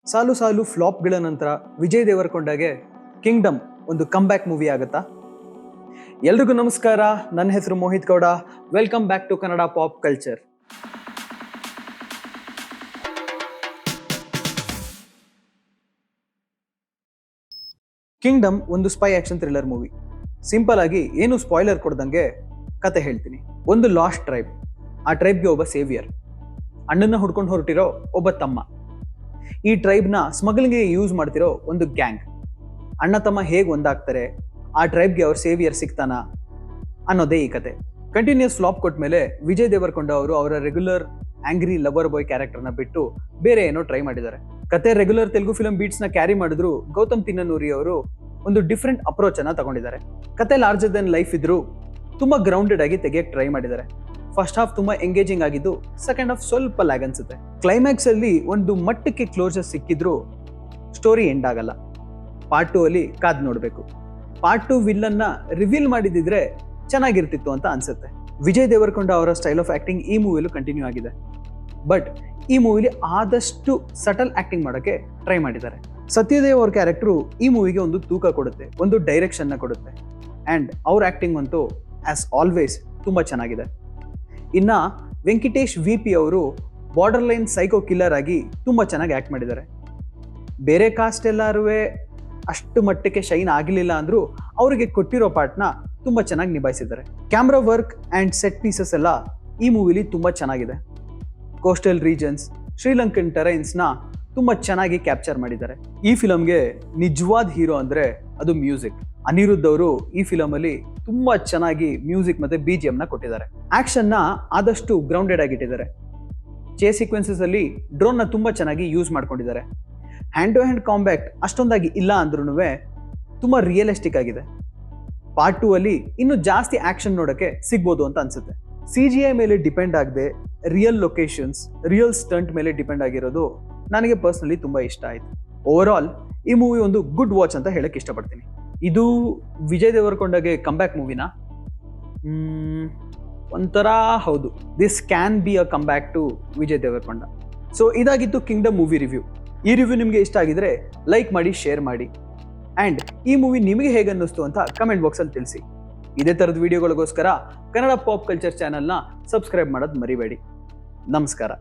ಸಾಲು ಸಾಲು ಫ್ಲಾಪ್ಗಳ ನಂತರ ವಿಜಯ್ ದೇವರಕೊಂಡಗೆ ಕಿಂಗ್ಡಮ್ ಒಂದು ಕಮ್ಬ್ಯಾಕ್ ಮೂವಿ ಆಗುತ್ತಾ? ಎಲ್ರಿಗೂ ನಮಸ್ಕಾರ, ನನ್ನ ಹೆಸರು Mohit Gowda. Welcome back to Kannada pop culture. Kingdom ಒಂದು spy action thriller movie. Simple ಆಗಿ ಏನು ಸ್ಪಾಯ್ಲರ್ ಕೊಡ್ದಂಗೆ ಕತೆ ಹೇಳ್ತೀನಿ. ಒಂದು ಲಾಸ್ಟ್ ಟ್ರೈಬ್, ಆ ಟ್ರೈಬ್ಗೆ ಒಬ್ಬ ಸೇವಿಯರ್, ಅಣ್ಣನ ಹುಡ್ಕೊಂಡು ಹೊರಟಿರೋ ಒಬ್ಬ ತಮ್ಮ. ಈ ಟ್ರೈಬ್ನ ಸ್ಮಗ್ಲಿಂಗ್ಗೆ ಯೂಸ್ ಮಾಡ್ತಿರೋ ಒಂದು ಗ್ಯಾಂಗ್. ಅಣ್ಣ ತಮ್ಮ ಹೇಗೆ ಒಂದಾಗ್ತಾರೆ, ಆ ಟ್ರೈಬ್ಗೆ ಅವ್ರ ಸೇವಿಯರ್ ಸಿಗ್ತಾನ ಅನ್ನೋದೇ ಈ ಕತೆ. ಕಂಟಿನ್ಯೂಸ್ ಫ್ಲಾಪ್ ಕೊಟ್ಟ ಮೇಲೆ ವಿಜಯ್ ದೇವರಕೊಂಡ ಅವರು ಅವರ ರೆಗ್ಯುಲರ್ ಆಂಗ್ರಿ ಲವರ್ ಬಾಯ್ ಕ್ಯಾರೆಕ್ಟರ್ನ ಬಿಟ್ಟು ಬೇರೆ ಏನೋ ಟ್ರೈ ಮಾಡಿದ್ದಾರೆ. ಕತೆ ರೆಗ್ಯುಲರ್ ತೆಲುಗು ಫಿಲ್ಮ್ ಬೀಟ್ಸ್ನ ಕ್ಯಾರಿ ಮಾಡಿದ್ರು ಗೌತಮ್ ತಿನ್ನನೂರಿ ಅವರು ಒಂದು ಡಿಫ್ರೆಂಟ್ ಅಪ್ರೋಚ್ ಅನ್ನ ತಗೊಂಡಿದ್ದಾರೆ. ಕತೆ ಲಾರ್ಜರ್ ದೆನ್ ಲೈಫ್ ಇದ್ರು ತುಂಬಾ ಗ್ರೌಂಡೆಡ್ ಆಗಿ ತೆಗೆಯಕ್ಕೆ ಟ್ರೈ ಮಾಡಿದ್ದಾರೆ. ಫಸ್ಟ್ ಹಾಫ್ ತುಂಬಾ ಎಂಗೇಜಿಂಗ್ ಆಗಿದ್ದು, ಸೆಕೆಂಡ್ ಹಾಫ್ ಸ್ವಲ್ಪ ಲ್ಯಾಗ್ ಅನ್ಸುತ್ತೆ. ಕ್ಲೈಮ್ಯಾಕ್ಸ್ ಅಲ್ಲಿ ಒಂದು ಮಟ್ಟಕ್ಕೆ ಕ್ಲೋಸರ್ ಸಿಕ್ಕಿದ್ರು ಸ್ಟೋರಿ ಎಂಡ್ ಆಗಲ್ಲ. ಪಾರ್ಟ್ 2 ಅಲ್ಲಿ ಕಾದ್ ನೋಡ್ಬೇಕು. ಪಾರ್ಟ್ 2 ವಿಲ್ಲನ್ನ ರಿವೀಲ್ ಮಾಡಿದಿದ್ರೆ ಚೆನ್ನಾಗಿರ್ತಿತ್ತು ಅಂತ ಅನ್ಸುತ್ತೆ. ವಿಜಯ್ ದೇವರಕೊಂಡ ಅವರ ಸ್ಟೈಲ್ ಆಫ್ ಆಕ್ಟಿಂಗ್ ಈ ಮೂವಿಲೂ ಕಂಟಿನ್ಯೂ ಆಗಿದೆ. ಬಟ್ ಈ ಮೂವಿಲಿ ಆದಷ್ಟು ಸಟಲ್ ಆಕ್ಟಿಂಗ್ ಮಾಡೋಕೆ ಟ್ರೈ ಮಾಡಿದ್ದಾರೆ. ಸತ್ಯದೇವ್ ಅವ್ರ ಕ್ಯಾರೆಕ್ಟರು ಈ ಮೂವಿಗೆ ಒಂದು ತೂಕ ಕೊಡುತ್ತೆ, ಒಂದು ಡೈರೆಕ್ಷನ್ನ ಕೊಡುತ್ತೆ. ಆ್ಯಂಡ್ ಅವ್ರ ಆಕ್ಟಿಂಗ್ ಅಂತೂ ಆಸ್ ಆಲ್ವೇಸ್ ತುಂಬಾ ಚೆನ್ನಾಗಿದೆ. ಇನ್ನ ವೆಂಕಟೇಶ್ VP ಅವರು ಬಾರ್ಡರ್ ಲೈನ್ ಸೈಕೋ ಕಿಲ್ಲರ್ ಆಗಿ ತುಂಬಾ ಚೆನ್ನಾಗಿ ಆಕ್ಟ್ ಮಾಡಿದ್ದಾರೆ. ಬೇರೆ ಕಾಸ್ಟ್ ಎಲ್ಲರೂ ಅಷ್ಟು ಮಟ್ಟಕ್ಕೆ ಶೈನ್ ಆಗಲಿಲ್ಲ ಅಂದ್ರೂ ಅವರಿಗೆ ಕೊಟ್ಟಿರೋ ಪಾರ್ಟ್ನ ತುಂಬಾ ಚೆನ್ನಾಗಿ ನಿಭಾಯಿಸಿದ್ದಾರೆ. Camera work and set pieces ಎಲ್ಲ ಈ ಮೂವಿಲಿ ತುಂಬಾ ಚೆನ್ನಾಗಿದೆ. ಕೋಸ್ಟಲ್ ರೀಜನ್ಸ್, ಶ್ರೀಲಂಕನ್ ಟೆರೈನ್ಸ್ನ ತುಂಬಾ ಚೆನ್ನಾಗಿ ಕ್ಯಾಪ್ಚರ್ ಮಾಡಿದ್ದಾರೆ. ಈ ಫಿಲಮ್ಗೆ ನಿಜವಾದ ಹೀರೋ ಅಂದ್ರೆ ಅದು ಮ್ಯೂಸಿಕ್. ಅನಿರುದ್ಧ್ ಅವರು ಈ ಫಿಲಮ್ ಅಲ್ಲಿ ತುಂಬಾ ಚೆನ್ನಾಗಿ ಮ್ಯೂಸಿಕ್ ಮತ್ತೆ BGM ನ ಕೊಟ್ಟಿದ್ದಾರೆ. ಆಕ್ಷನ್ ನ ಆದಷ್ಟು ಗ್ರೌಂಡೆಡ್ ಆಗಿಟ್ಟಿದ್ದಾರೆ. ಚೇಸ್ ಸೀಕ್ವೆನ್ಸಸ್ ಅಲ್ಲಿ ಡ್ರೋನ್ ನ ತುಂಬಾ ಚೆನ್ನಾಗಿ ಯೂಸ್ ಮಾಡ್ಕೊಂಡಿದ್ದಾರೆ. ಹ್ಯಾಂಡ್ ಟು ಹ್ಯಾಂಡ್ ಕಾಂಬ್ಯಾಕ್ಟ್ ಅಷ್ಟೊಂದಾಗಿ ಇಲ್ಲ ಅಂದ್ರೂ ತುಂಬಾ ರಿಯಲಿಸ್ಟಿಕ್ ಆಗಿದೆ. ಪಾರ್ಟ್ 2 ಅಲ್ಲಿ ಇನ್ನೂ ಜಾಸ್ತಿ ಆಕ್ಷನ್ ನೋಡಕ್ಕೆ ಸಿಗ್ಬೋದು ಅಂತ ಅನ್ಸುತ್ತೆ. CGI ಮೇಲೆ ಡಿಪೆಂಡ್ ಆಗದೆ ರಿಯಲ್ ಲೊಕೇಶನ್ಸ್, ರಿಯಲ್ ಸ್ಟಂಟ್ ಮೇಲೆ ಡಿಪೆಂಡ್ ಆಗಿರೋದು ನನಗೆ ಪರ್ಸನಲಿ ತುಂಬಾ ಇಷ್ಟ ಆಯ್ತು. ಓವರ್ ಆಲ್ ಈ ಮೂವಿ ಒಂದು ಗುಡ್ ವಾಚ್ ಅಂತ ಹೇಳಕ್ ಇಷ್ಟಪಡ್ತೀನಿ. ಇದು ವಿಜಯ್ ದೇವರಕೊಂಡಗೆ ಕಂಬ್ಯಾಕ್ ಮೂವಿನಾ? ಒಂಥರ ಹೌದು. This can be a comeback to Vijay Deverakonda. So ಇದಾಗಿತ್ತು ಕಿಂಗ್ಡಮ್ ಮೂವಿ ರಿವ್ಯೂ. ಈ ರಿವ್ಯೂ ನಿಮಗೆ ಇಷ್ಟ ಆಗಿದ್ರೆ ಲೈಕ್ ಮಾಡಿ, ಶೇರ್ ಮಾಡಿ. ಆ್ಯಂಡ್ ಈ ಮೂವಿ ನಿಮಗೆ ಹೇಗೆ ಅನ್ನಿಸ್ತು ಅಂತ ಕಮೆಂಟ್ ಬಾಕ್ಸಲ್ಲಿ ತಿಳಿಸಿ. ಇದೇ ಥರದ ವಿಡಿಯೋಗಳಿಗೋಸ್ಕರ ಕನ್ನಡ ಪಾಪ್ ಕಲ್ಚರ್ ಚಾನಲ್ನ ಸಬ್ಸ್ಕ್ರೈಬ್ ಮಾಡೋದು ಮರಿಬೇಡಿ. ನಮಸ್ಕಾರ.